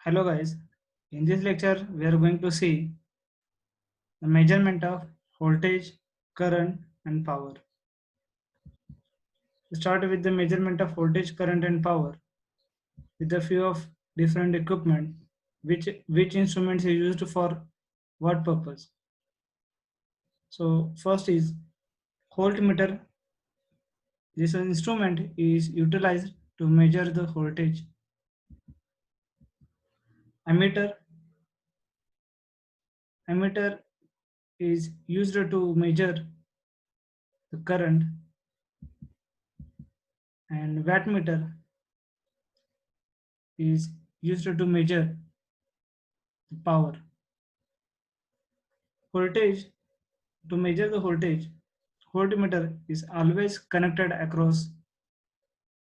Hello guys, in this lecture we are going to see the measurement of voltage, current and power. To start with the measurement of voltage, current and power with a few of different equipment which instruments are used for what purpose. So first is voltmeter. This instrument is utilized to measure the voltage. Ammeter. Ammeter is used to measure the current, and wattmeter is used to measure the power. Voltage. To measure the voltage, voltmeter is always connected across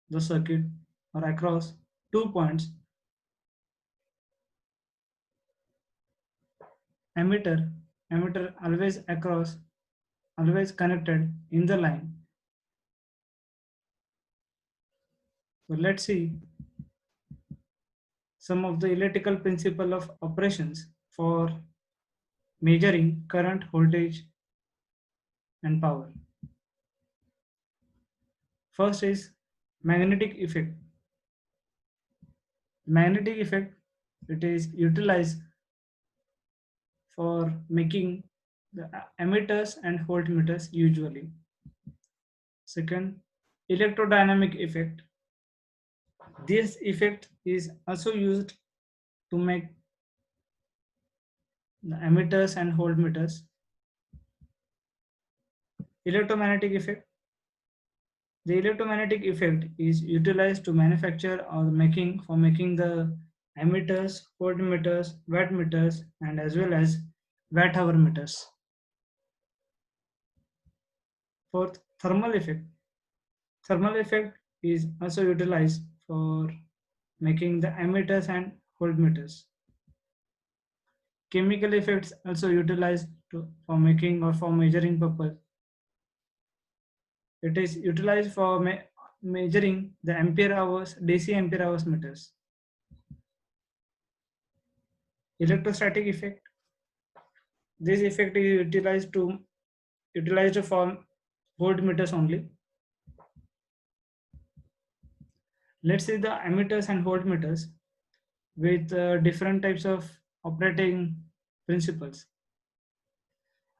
the circuit or across 2 points. Ammeter, ammeter always connected in the line. So let's see some of the electrical principle of operations for measuring current, voltage and power. First is magnetic effect. Magnetic effect, it is utilized for making the ammeters and voltmeters usually. Second, electrodynamic effect. This effect is also used to make the ammeters and voltmeters. Electromagnetic effect. The electromagnetic effect is utilized to manufacture or making the ammeters, voltmeters, wattmeters, and as well as watt-hour meters. Fourth, thermal effect. Thermal effect is also utilized for making the ammeters and voltmeters. Chemical effects also utilized for making or for measuring purpose. It is utilized for measuring the ampere hours, DC ampere hours meters. Electrostatic effect. This effect is utilized for voltmeters only. Let's see the ammeters and voltmeters with different types of operating principles.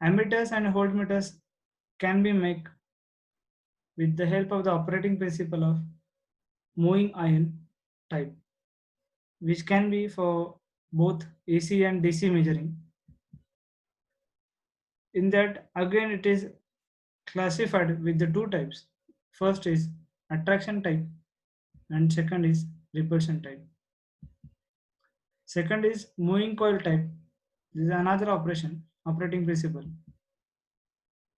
Ammeters and voltmeters can be made with the help of the operating principle of moving iron type, which can be for both AC and DC measuring. In that, again, it is classified with the two types. First is attraction type, and second is repulsion type. Second is moving coil type. This is another operating principle.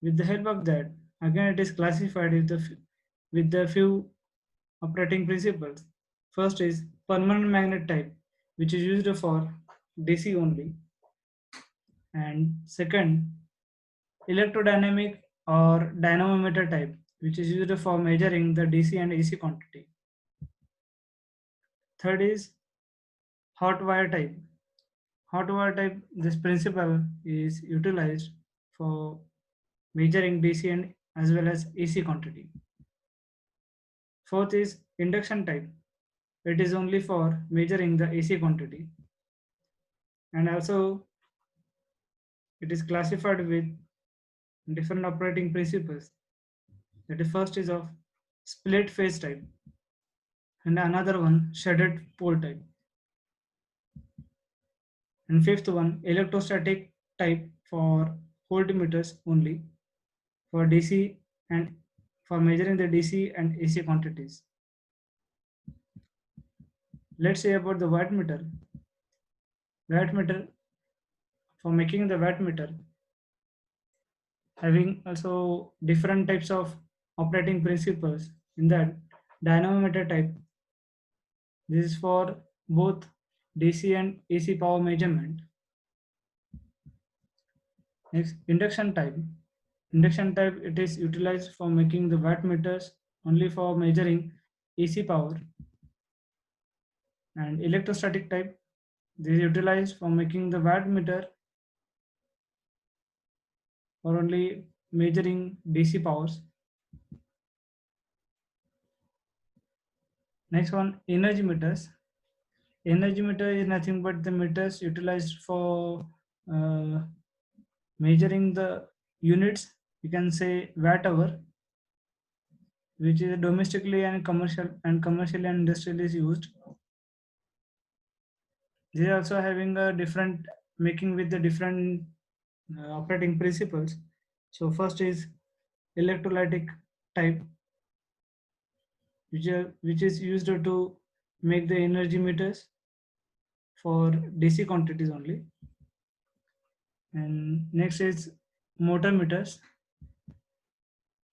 With the help of that, again, it is classified with the few operating principles. First is permanent magnet type, which is used for DC only. And second, electrodynamic or dynamometer type, which is used for measuring the DC and AC quantity. Third is hot wire type. Hot wire type, this principle is utilized for measuring DC and as well as AC quantity. Fourth is induction type. It is only for measuring the AC quantity. And also it is classified with different operating principles. That is first is of split phase type and another one shaded pole type. And fifth one electrostatic type for voltmeters only for DC and for measuring the DC and AC quantities. Let's say about the wattmeter. Wattmeter, for making the wattmeter, having also different types of operating principles. In that dynamometer type, this is for both DC and AC power measurement. Next, induction type. Induction type, it is utilized for making the wattmeters only for measuring AC power. And electrostatic type, This is utilized for making the watt meter or only measuring DC powers. Next one, energy meters. Energy meter is nothing but the meters utilized for uh, measuring the units. You can say watt hour, which is domestically and commercially and industrially is used. They are also having a different making with the different operating principles. So first is electrolytic type, which is used to make the energy meters for DC quantities only. And next is motor meters.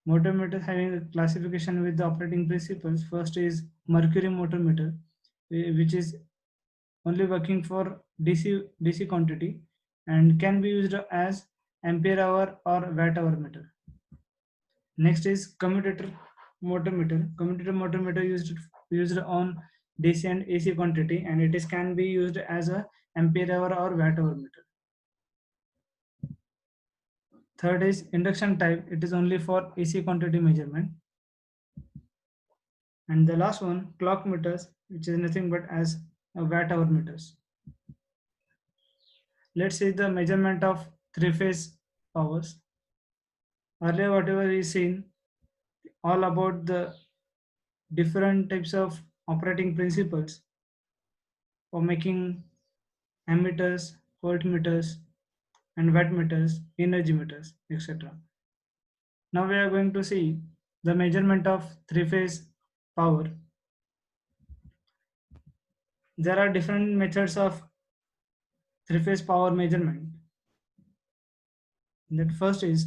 Motor meters having a classification with the operating principles. First is mercury motor meter, which is only working for DC quantity and can be used as ampere hour or watt hour meter. Next is commutator motor meter. Commutator motor meter used on DC and AC quantity, and it is can be used as a ampere hour or watt hour meter. Third is induction type. It is only for AC quantity measurement. And the last one, clock meters, which is nothing but as a watt hour meters. Let's see the measurement of three-phase powers. Earlier, whatever we seen, all about the different types of operating principles for making ammeters, voltmeters, and wattmeters, energy meters, etc. Now we are going to see the measurement of three-phase power. There are different methods of three-phase power measurement. That first is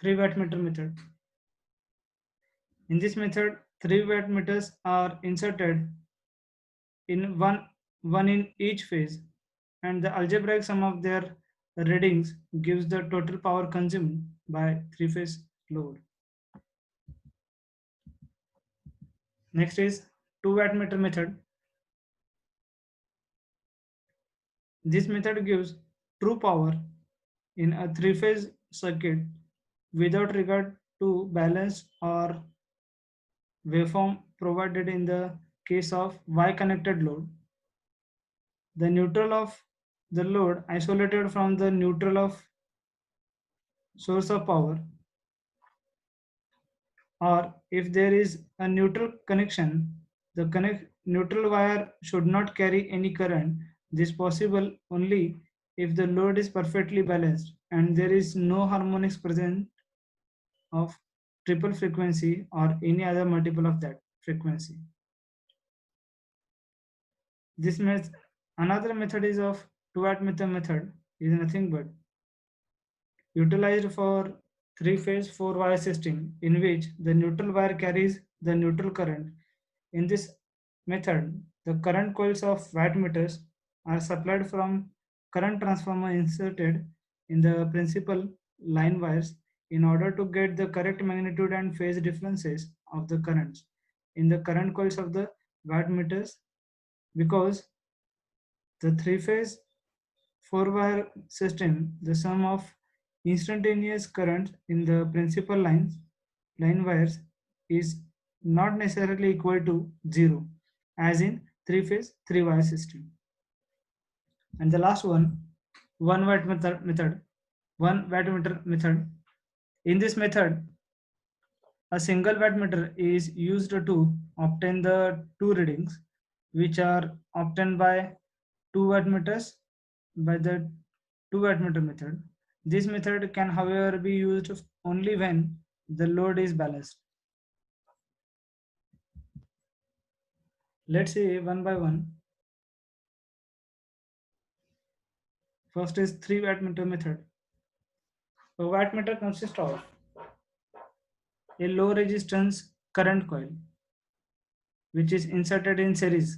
3 wattmeter method. In this method, 3 wattmeters are inserted in one in each phase, and the algebraic sum of their readings gives the total power consumed by three-phase load. Next is 2 wattmeter method. This method gives true power in a three-phase circuit without regard to balance or waveform provided in the case of Y-connected load. The neutral of the load isolated from the neutral of source of power, or if there is a neutral connection, the neutral wire should not carry any current. This is possible only if the load is perfectly balanced and there is no harmonics present of triple frequency or any other multiple of that frequency. This another method is of 2 wattmeter method is nothing but utilized for three-phase four-wire system in which the neutral wire carries the neutral current. In this method, the current coils of wattmeters are supplied from current transformer inserted in the principal line wires in order to get the correct magnitude and phase differences of the currents in the current coils of the wattmeters, because the three-phase four-wire system, the sum of instantaneous current in the principal line wires is not necessarily equal to 0 as in three-phase three-wire system. And the last one, 1 wattmeter method. In this method, a single wattmeter is used to obtain the two readings, which are obtained by 2 wattmeters by the 2 wattmeter method. This method can, however, be used only when the load is balanced. Let's see one by one. First is 3 wattmeter method. A wattmeter consists of a low resistance current coil, which is inserted in series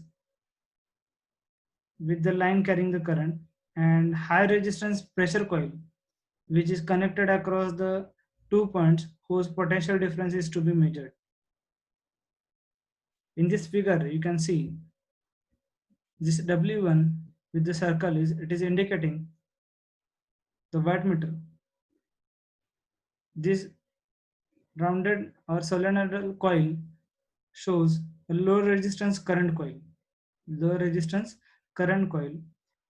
with the line carrying the current, and high resistance pressure coil, which is connected across the 2 points whose potential difference is to be measured. In this figure, you can see This W1 with the circle it is indicating the wattmeter. This rounded or solenoidal coil shows a low resistance current coil. Low resistance current coil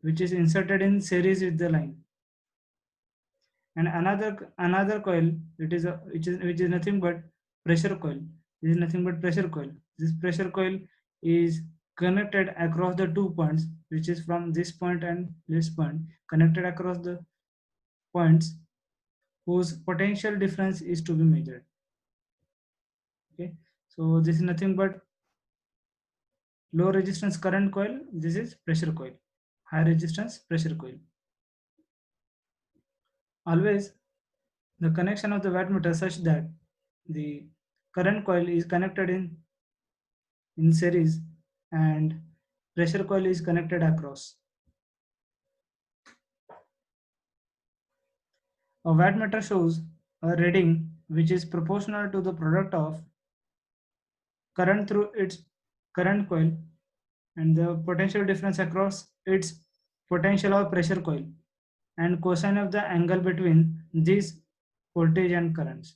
which is inserted in series with the line. And another coil which is nothing but pressure coil. This is nothing but pressure coil. This pressure coil is connected across the 2 points, which is from this point and this point, connected across the points whose potential difference is to be measured. Okay, so this is nothing but low resistance current coil. This is pressure coil. High resistance pressure coil. Always the connection of the wattmeter such that the current coil is connected in series and pressure coil is connected across. A wattmeter shows a reading which is proportional to the product of current through its current coil and the potential difference across its potential of pressure coil and cosine of the angle between these voltage and currents.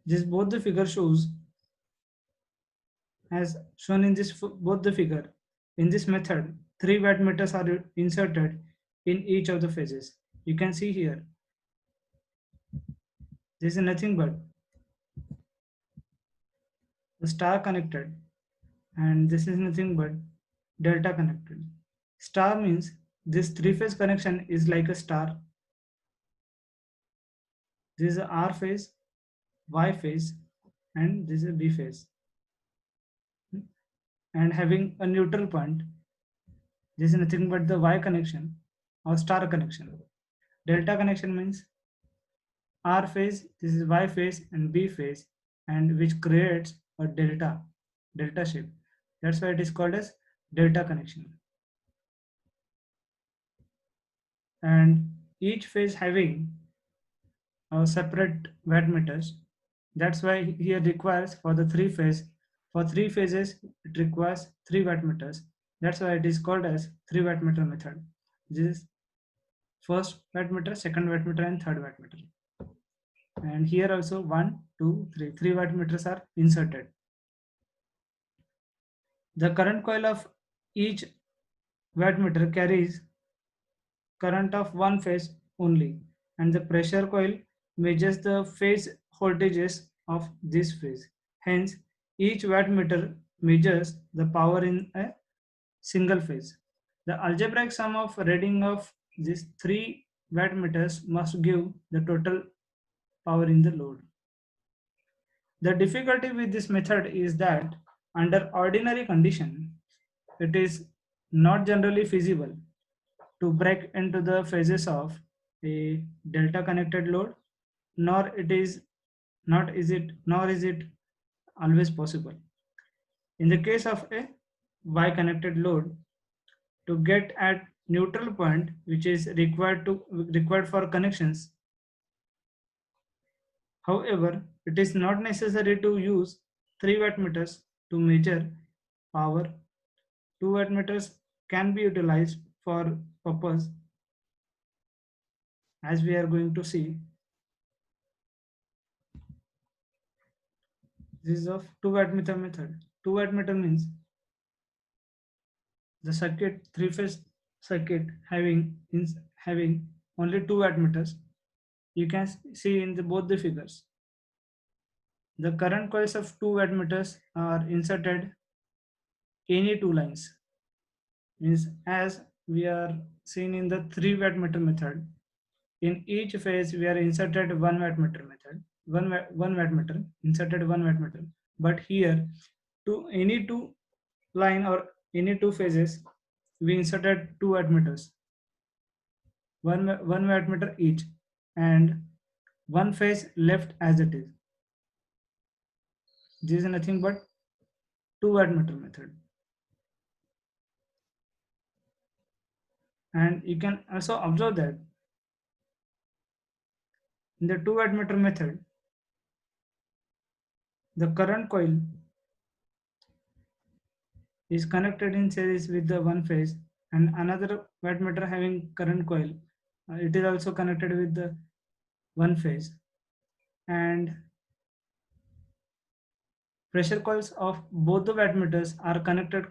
This both the figure shows as shown in this both the figure. In this method, 3 wattmeters are inserted in each of the phases. You can see here, this is nothing but the star connected, and this is nothing but delta connected. Star means this three-phase connection is like a star. This is a R phase, Y phase, and this is a B phase. And having a neutral point, this is nothing but the Y connection or star connection. Delta connection means R phase, this is Y phase and B phase, and which creates a delta shape. That's why it is called as delta connection. And each phase having a separate wattmeters. That's why here requires for the three phases it requires 3 wattmeters. That's why it is called as 3 wattmeter method. This is first wattmeter, second wattmeter, and third wattmeter. And here also 1, 2, 3. 3 wattmeters are inserted. The current coil of each wattmeter carries current of one phase only, and the pressure coil measures the phase voltages of this phase. Hence, each wattmeter measures the power in a single phase. The algebraic sum of reading of these 3 wattmeters must give the total power in the load. The difficulty with this method is that under ordinary condition, it is not generally feasible to break into the phases of a delta connected load, nor is it always possible. In the case of a Y connected load, to get at neutral point which is required for connections. However, it is not necessary to use 3 wattmeters to measure power. 2 wattmeters can be utilized for purpose as we are going to see. This is of 2 wattmeter method. 2 wattmeter means the circuit 3-phase circuit having only 2 wattmeters. You can see in both the figures. The current coils of 2 wattmeters are inserted any 2 lines. Means as we are seen in the 3 wattmeter method, in each phase we are inserted 1 wattmeter method, 1 wattmeter, inserted 1 wattmeter. But here to any 2 line or any 2 phases, we inserted 2 wattmeters, 1 wattmeter each, and 1 phase left as it is. This is nothing but 2 wattmeter method. And you can also observe that in the 2 wattmeter method, the current coil is connected in series with the one phase, and another wattmeter having current coil. It is also connected with the one phase, and pressure coils of both the wattmeters are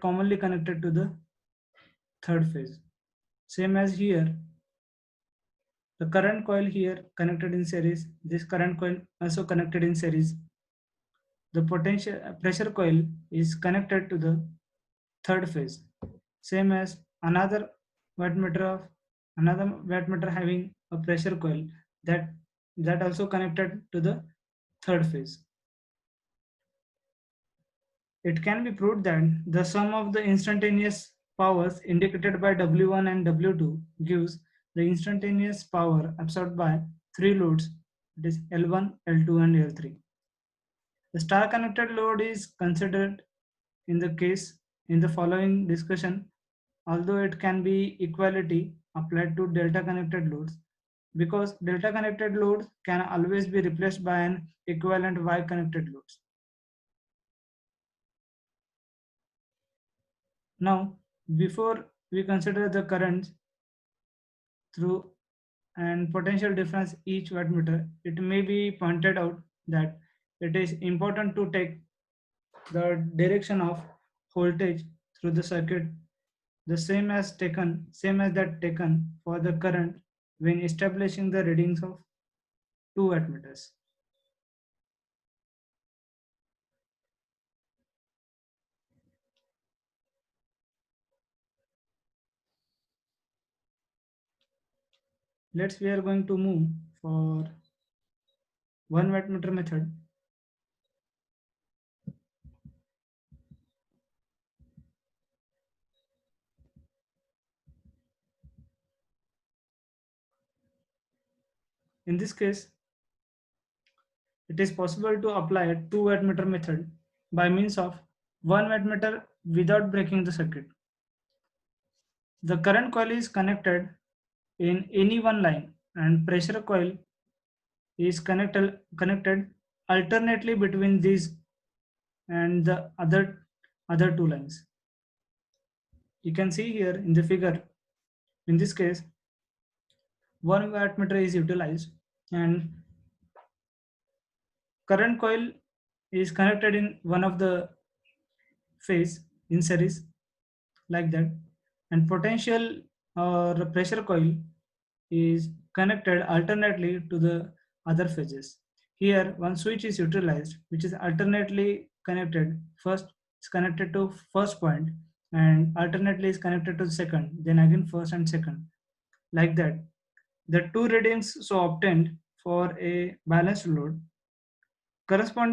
commonly connected to the third phase. Same as here, the current coil here connected in series, this current coil also connected in series. The potential pressure coil is connected to the third phase. Same as another wattmeter having a pressure coil that also connected to the third phase. It can be proved that the sum of the instantaneous powers indicated by W1 and W2 gives the instantaneous power absorbed by three loads, it is L1, L2 and L3. The star connected load is considered in the following discussion, although it can be equality applied to delta connected loads, because delta connected loads can always be replaced by an equivalent Y connected loads. Now, before we consider the currents through and potential difference each wattmeter, it may be pointed out that it is important to take the direction of voltage through the circuit the same as that taken for the current when establishing the readings of two wattmeters. We are going to move for one wattmeter method. In this case, it is possible to apply a two wattmeter method by means of one wattmeter without breaking the circuit. The current coil is connected in any one line and pressure coil is connected alternately between these and the other two lines. You can see here in the figure, in this case, one wattmeter is utilized and current coil is connected in one of the phase in series like that, and potential or pressure coil is connected alternately to the other phases. Here one switch is utilized which is alternately connected. First is connected to first point and alternately is connected to the second, then again first and second, like that. The two readings so obtained for a balanced load correspond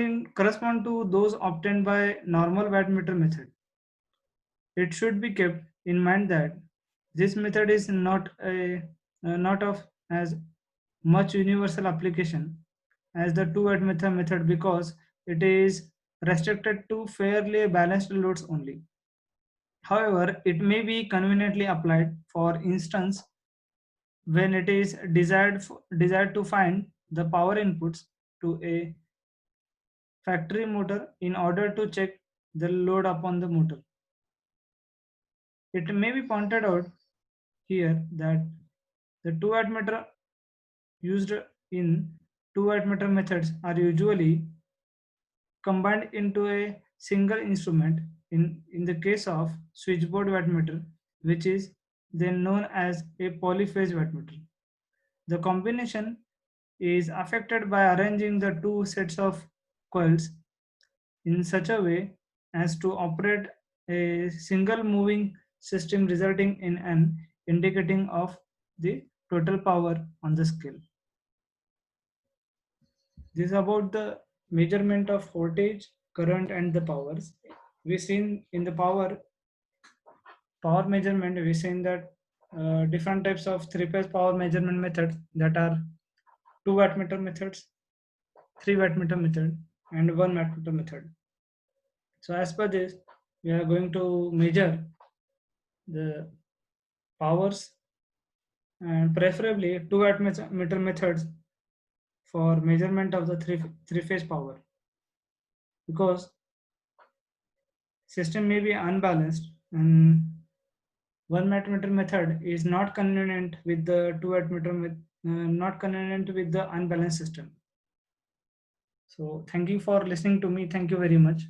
to those obtained by normal wattmeter method. It should be kept in mind that this method is not of as much universal application as the two wattmeter method because it is restricted to fairly balanced loads only. However, it may be conveniently applied, for instance, when it is desired to find the power inputs to a factory motor in order to check the load upon the motor. It may be pointed out here that the two wattmeter used in two wattmeter methods are usually combined into a single instrument in the case of switchboard wattmeter, which is then known as a polyphase wattmeter. The combination is affected by arranging the two sets of coils in such a way as to operate a single moving system, resulting in an indicating of the total power on the scale. This is about the measurement of voltage, current and the powers. We seen in the power measurement, we seen that different types of three-phase power measurement methods, that are two wattmeter methods, three wattmeter method and one wattmeter method. So as per this, we are going to measure the powers and preferably two wattmeter methods for measurement of the three phase power, because system may be unbalanced, and one wattmeter method is not convenient with the two wattmeter not convenient with the unbalanced system. So thank you for listening to me. Thank you very much.